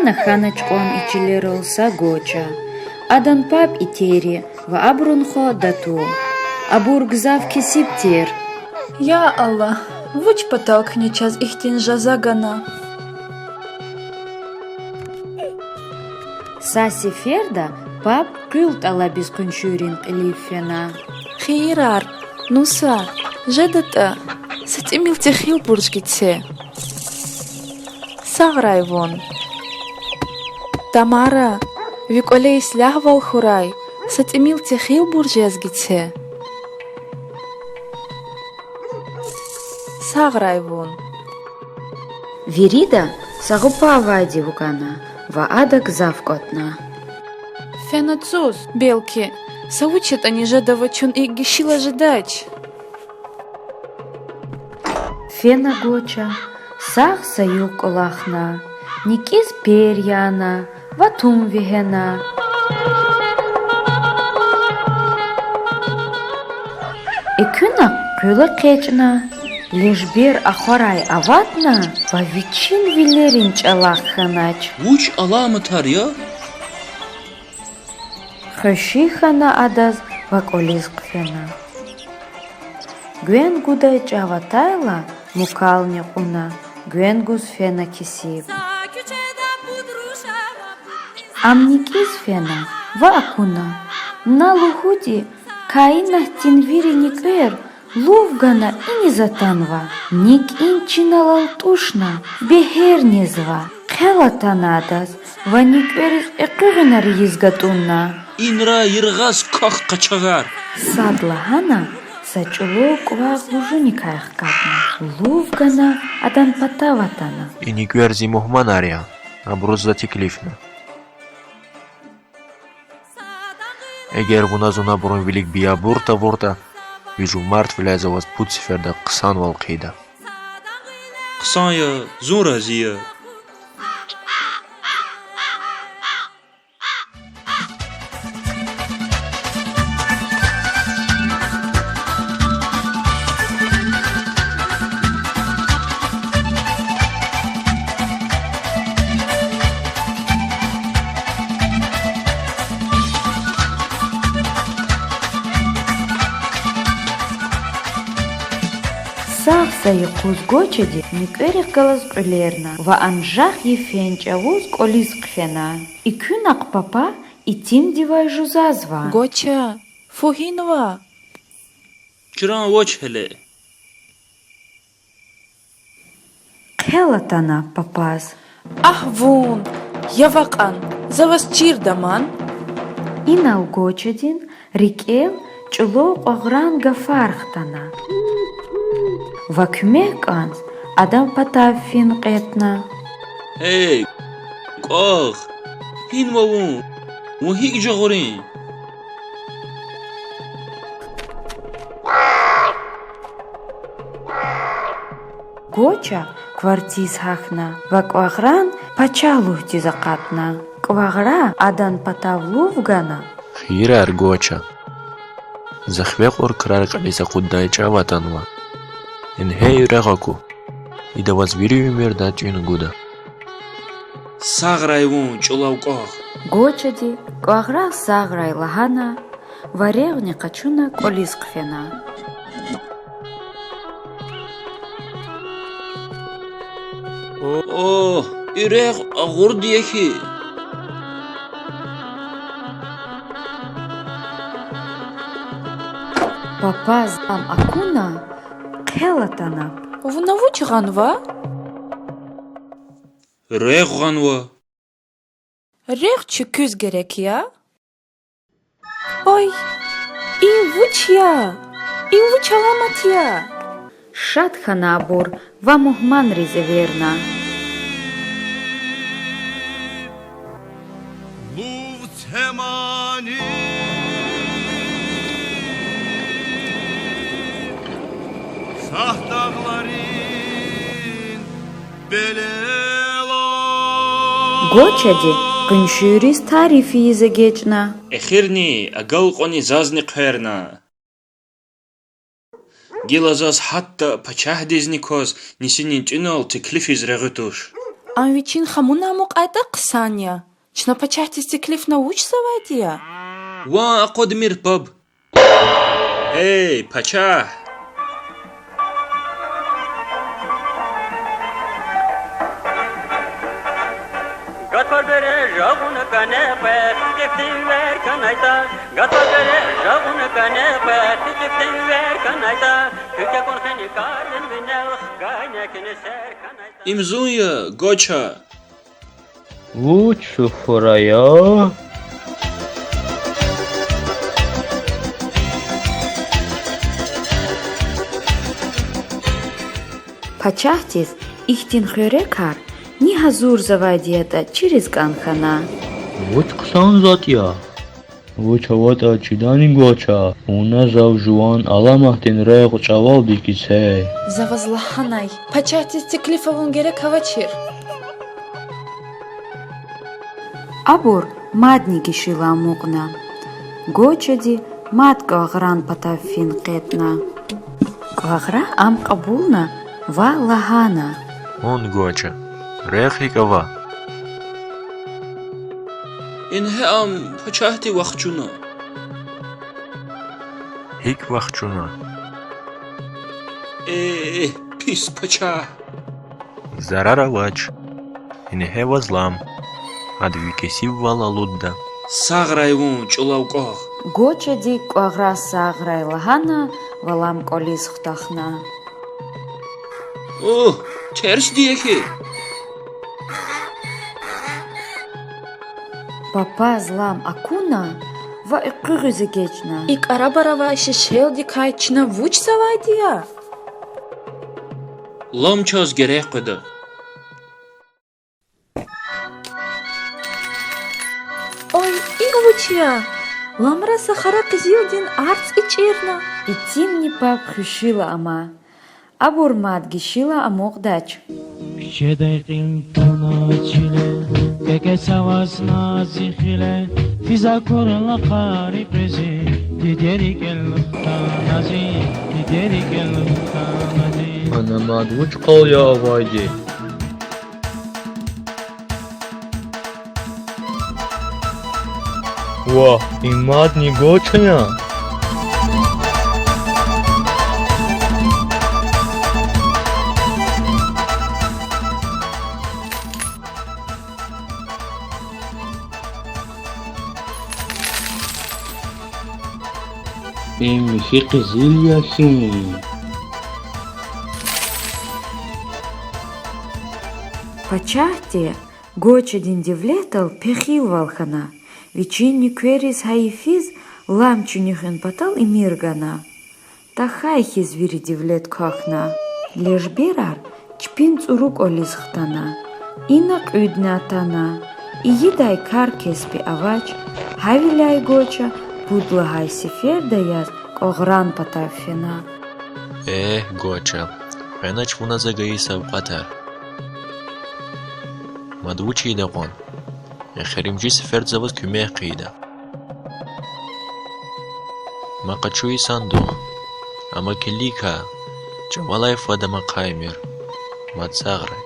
Хана ханачкон ичилеролса Гоча. Адан пап итери ва абрунхо дату. Абургзав кисиптер. Я Аллах, вуч потолкни час ихтин жазагана. Саси ферда пап кылт ала бискуншурин қилифена. Хирар, нуса, жедата, сатимил техил буржгице. Саграй вон. Тамара, виколей слягвал хурай, сатимил техил буржезгице. Саграй вон. Вирида сагупа авади вукана, ва адак завкотна. Фенацус, белки, саучат они жадавачун и гишила жадач. Фена Гоча, сах саюк олахна, никис перьяна, ватум вигена. Икюна кюла кечна, лишь бер ахварай аватна, ва вичин вилерин чалаханач. Вуч аламатар я? Хашихана адаз ва колизкфена. Гвен гудай чаватайла, мукални куна, гвен гуз фена кисиб. Амникис фена, ва акуна, на лухуди, каина тинвири никвер, лувгана и низатанва, ник инчина лалтушна, бехернизва, келатанадас, ва никверис экыгынар езгатунна. Инра иргаз ках качагар. Садлахана, сачулу кваг лужуникаях катна, лувгана адан патаватана. И никверзи мухманария, абруз затеклифна. Эгер вуназуна бурун велик биябурта ворта, вижу март вляйза вас пуциферда ксан валқида. Ксан я, зура зия. Сах саикуз Гочади никверих галазкулерна, ва анжах ефенчавуз колизкфена. И кюнак папа и тим дивай жузазва. Гоча, фугинова. Чиран воч хеле. Келатана папаз. Ах вон, явакан, за вас чирдаман. Инал Гочадин рикел чуло огран гафархтана. Вакмеканс адам патафин qetna. Эй, ках. Хин вавун. Вахик жагорин. Гоча квартиз хахна, ваквагран пачалухти закатна. Квагра адан патавлувгана. Хирар Гоча. Захвекур крар калиса куддай чаватанва. Инхей рагаку. И да возвирю мирда гуда. Саграй вун, чулау ках. Гочади квагра саграй лагана, варевни качуна колискфена. О, ирех агур диехи. Папаз ам акуна келатана. Вунавуч ганва? Рех ганва. Рех чекюз gerek ya? Ой, и вуч я, и вуч аламат я. Шатхана абур ва мухман ризеверна. Гочади куншюрис тарифи езегечна. Эхирни, агал қони зазни қверна. Гилазаз хатта пачахдизни коз нисинин чинал теклифиз регутуш. Анвичин хамуна муқайда қысания. Чна пачахти стеклиф науч завадия. ва ақодмир баб. Эй, пача. Gatadere jaguna kanepe tiftiver kanayta Gatadere jaguna kanepe tiftiver kanayta Türkiye korkeni karın binel gaynekini ser kanayta Имзуя, гоча. Уч шуфурая. Пачахтис ихтин хёрекар ни хазур завадията через канхана. Уч ксан затия. Уч авата чидани гоча. Уна зав жуан аламахтин рэг чавал бикисе. Завазлаханай. Пачахти стеклифовун гере кавачир. Абур мадни гишила муqna. Гочади мад гагран патафин qetna. Гагра ам qabulna ва лагана. Он гоча. Рехикава. Инхэ ам пачахти вахчуна. Хик вахчуна. Пис пача. Зараравач. Инхэ вазлам. Адвикесив вала лудда. Саграйвун чулавкох. Гочади гагра саграй лагана валам qolis xtaxna. О, терс диехи. Папа злам акуна ва иqqirizegechna. И карабарава шишел дикай чна вуч завадия. Ламчас герех қыды. Ой, игвучия. Ламра сахара кизилдин арц ичирна. Итимни пап хушила ама. Абур мад гишила амоqdaч. Щедайқин тоначиле, кеке савас назихиле, физа корла қари прези, дидери келханази, дидери келханази. Ана мадвуч қал я авайди. Ва, имад не гочая. Им хиқизилья хим. Пачахте гочадин девлетал пехил валхана. Вичинни кверис хаифиз ламчунихен патал и миргана. Тахайхи звери девлет кахна. Леш берар чпинц урук олисхтана. Инак уднатана. И едай каркеспи авач. Хавиляй гоча будлагай сифер даяз когран патафина. Гоча. Хенач вуна загаисав қатар. Мадвучи дaqon. Xerimci sefer zavaz kümeğ qıyda. Maqaçuyi sanduq. Ama kellika. Çavalay fadama qaymir. Mad sagray.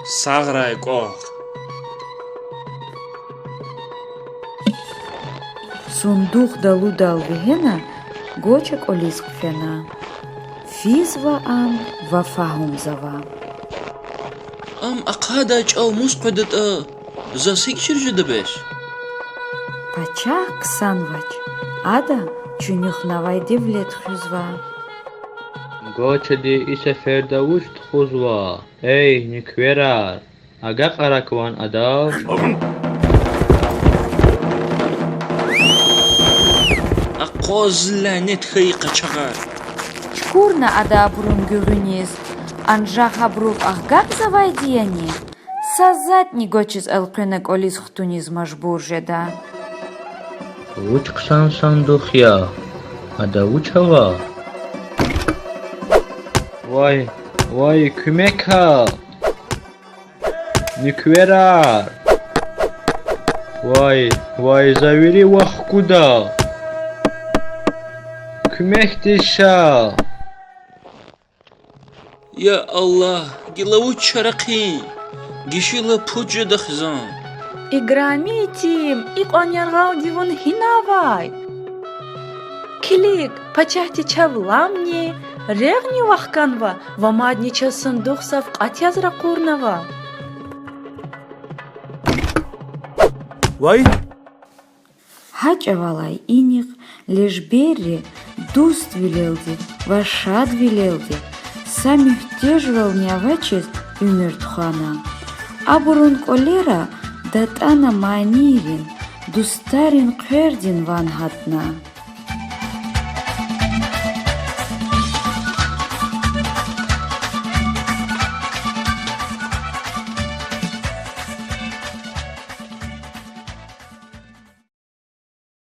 Саграй қох. Сундук далу дал вегена гоча колис кфена. Физва ам ва фахум зава. Ам ақадач ау мусқыдыт засик чиржуды беш. Пачах ксанвач. Ада чунюх навай девлет хюзва. Гочади и сеферда уч тхузва. Эй, не кверар. Ага қаракван адав. Ақоз ләнет хый қачаға. Чкурна ада абрум гюрюниз. Анжа хабрук ахгак завай дияни. Сазат не гочиз алқына колис хтуниз мажбур жеда. Уч ксан сандухя. Ада учава. Vay kümeka. Nikverar. Vay zaviri vahkuda. Kümehtişa. Я Аллах, гилаву чарақи. Гишила пуджа дахзан. Играмитим, иконьянгал дивон хинавай. Килик, пачахти чавламни, регни вахканва, вамаднича сундук савқат язра курнава. Вай? Хачавалай иних лишь берри дуст вилелди, вашад вилелди, самих тежвел нявачес умертхана. Абурун колера датана манирин, дустарин квердин ван хатна.